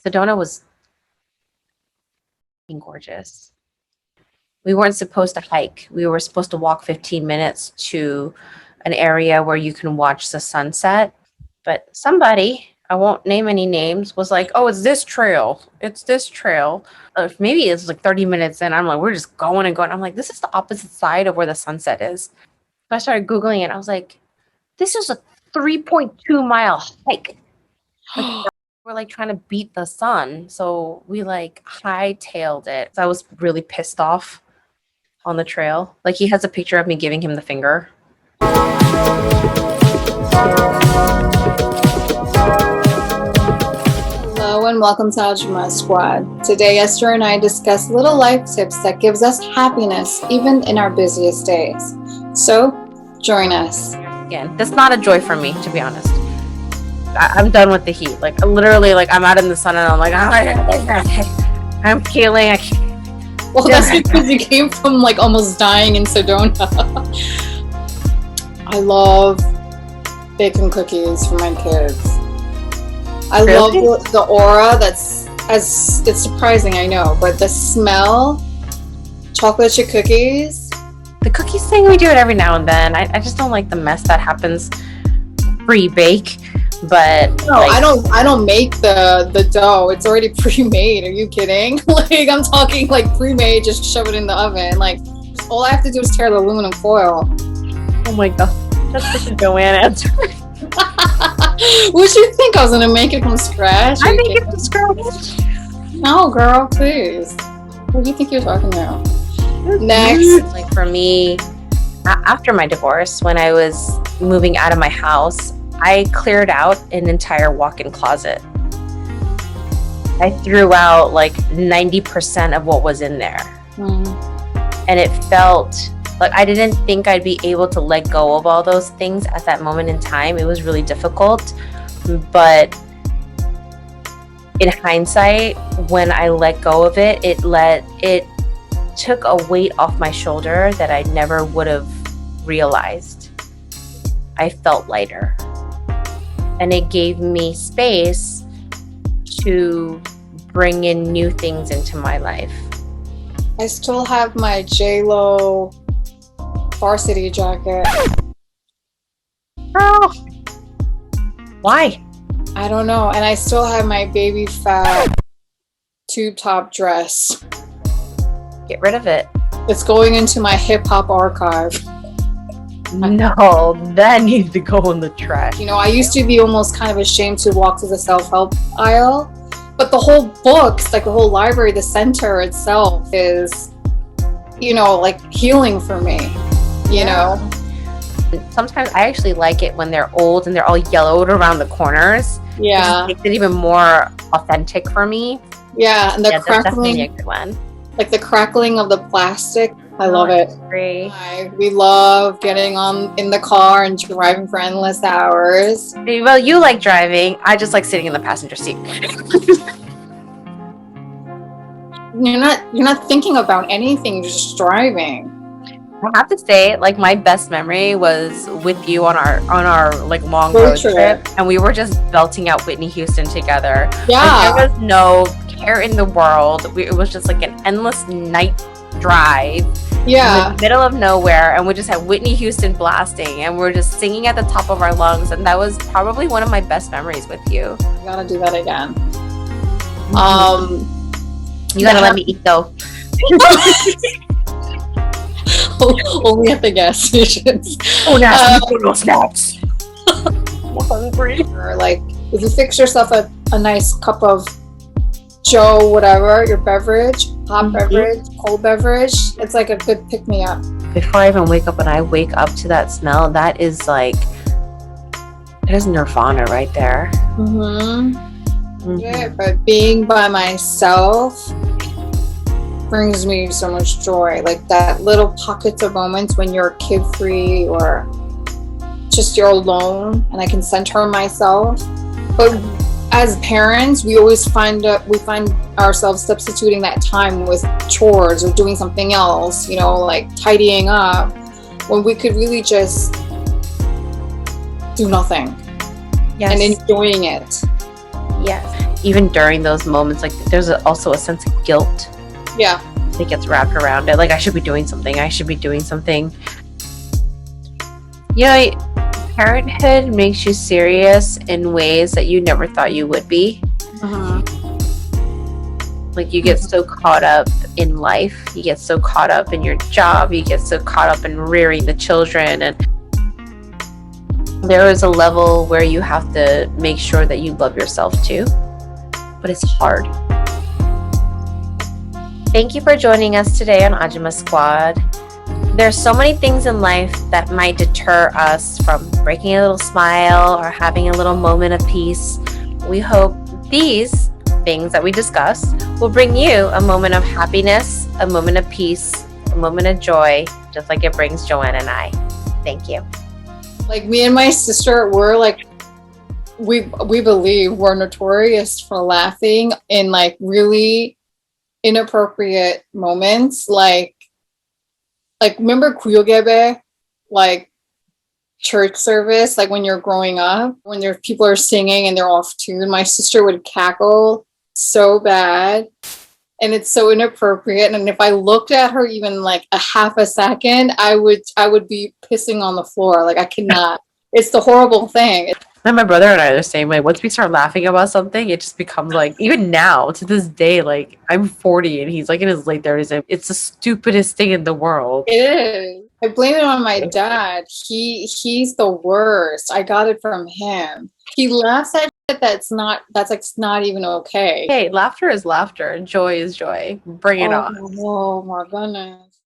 Sedona was gorgeous. We weren't supposed to hike. We were supposed to walk 15 minutes to an area where you can watch the sunset. But somebody, I won't name any names, was like, oh, it's this trail. It's this trail. Maybe it's like 30 minutes in. I'm like, we're just going and going. I'm like, this is the opposite side of where the sunset is. So I started Googling it. I was like, this is a 3.2-mile hike. Like, we're like trying to beat the sun. So we like hightailed it. So I was really pissed off on the trail. Like, he has a picture of me giving him the finger. Hello and welcome to Ajuma Squad. Today, Esther and I discuss little life tips that gives us happiness even in our busiest days. So, join us. Again, that's not a joy for me, to be honest. I'm done with the heat. Like, literally, like, I'm out in the sun and I'm like, oh, I'm peeling. Well, that's because you came from like almost dying in Sedona. I love baking cookies for my kids. I love the aura that's, as it's surprising, I know, but the smell, chocolate chip cookies. The cookies thing, we do it every now and then. I just don't like the mess that happens pre-bake. But no, like, I don't make the dough. It's already pre-made. Are you kidding? Like, I'm talking like pre-made, just shove it in the oven. Like, all I have to do is tear the aluminum foil. Oh my god, that's such a Joanne answer. Would you think I was gonna make it from scratch? I make it from scratch. No, girl, please. What do you think you're talking about? Next, like for me, after my divorce, when I was moving out of my house, I cleared out an entire walk-in closet. I threw out like 90% of what was in there. And it felt like I didn't think I'd be able to let go of all those things at that moment in time. It was really difficult. But in hindsight, when I let go of it, it took a weight off my shoulder that I never would have realized. I felt lighter. And it gave me space to bring in new things into my life. I still have my J-Lo varsity jacket. Oh, why? I don't know. And I still have my baby fat tube top dress. Get rid of it. It's going into my hip-hop archive. No, that needs to go in the trash. You know, I used to be almost kind of ashamed to walk to the self-help aisle, but the whole books, like the whole library, the center itself is, you know, like healing for me, you know? Sometimes I actually like it when they're old and they're all yellowed around the corners. Yeah. It makes it even more authentic for me. Yeah, and the crackling. That's definitely a good one. Like the crackling of the plastic. I love it. Great. We love getting in the car and driving for endless hours. Well, you like driving. I just like sitting in the passenger seat. You're not thinking about anything, you're just driving. I have to say, like, my best memory was with you on our like long road trip, and we were just belting out Whitney Houston together. Yeah. Like, there was no care in the world. It was just like an endless night drive. Yeah. In the middle of nowhere, and we just had Whitney Houston blasting, and we're just singing at the top of our lungs, and that was probably one of my best memories with you. I gotta do that again. You gotta let me eat though. Only at the gas stations. Oh, now no snacks. I'm hungry. Or like, if you fix yourself a nice cup of Joe, whatever, your beverage, hot beverage, cold beverage, it's like a good pick-me-up. Before I even wake up, and I wake up to that smell, that is like, that is nirvana right there. Yeah, but being by myself brings me so much joy. Like that little pockets of moments when you're kid-free or just you're alone and I can center myself. But as parents, we always find ourselves substituting that time with chores or doing something else, you know, like tidying up, when we could really just do nothing and enjoying it. Yes. even during those moments, like there's also a sense of guilt Yeah. that gets wrapped around it. Like I should be doing something. I should be doing something. You know, parenthood makes you serious in ways that you never thought you would be. Like you get so caught up in life, you get so caught up in your job, you get so caught up in rearing the children, and there is a level where you have to make sure that you love yourself too. But it's hard. Thank you for joining us today on Ajuma Squad. There's so many things in life that might deter us from breaking a little smile or having a little moment of peace. We hope these things that we discuss will bring you a moment of happiness, a moment of peace, a moment of joy, just like it brings Joanna and I. Thank you. Like me and my sister, we're like, we believe we're notorious for laughing in like really inappropriate moments. Like remember Kuyogebe? Like church service, like when you're growing up, when there people are singing and they're off tune, my sister would cackle so bad, and it's so inappropriate. And if I looked at her even like a half a second, I would be pissing on the floor. Like I cannot. It's the horrible thing. And my brother and I are the same way. Once we start laughing about something, it just becomes like, even now to this day, like I'm 40 and he's like in his late 30s. It's the stupidest thing in the world. It is. I blame it on my dad. He's the worst. I got it from him. He laughs at shit that's not even okay. Hey, laughter is laughter. Joy is joy. Bring it on. Oh my goodness.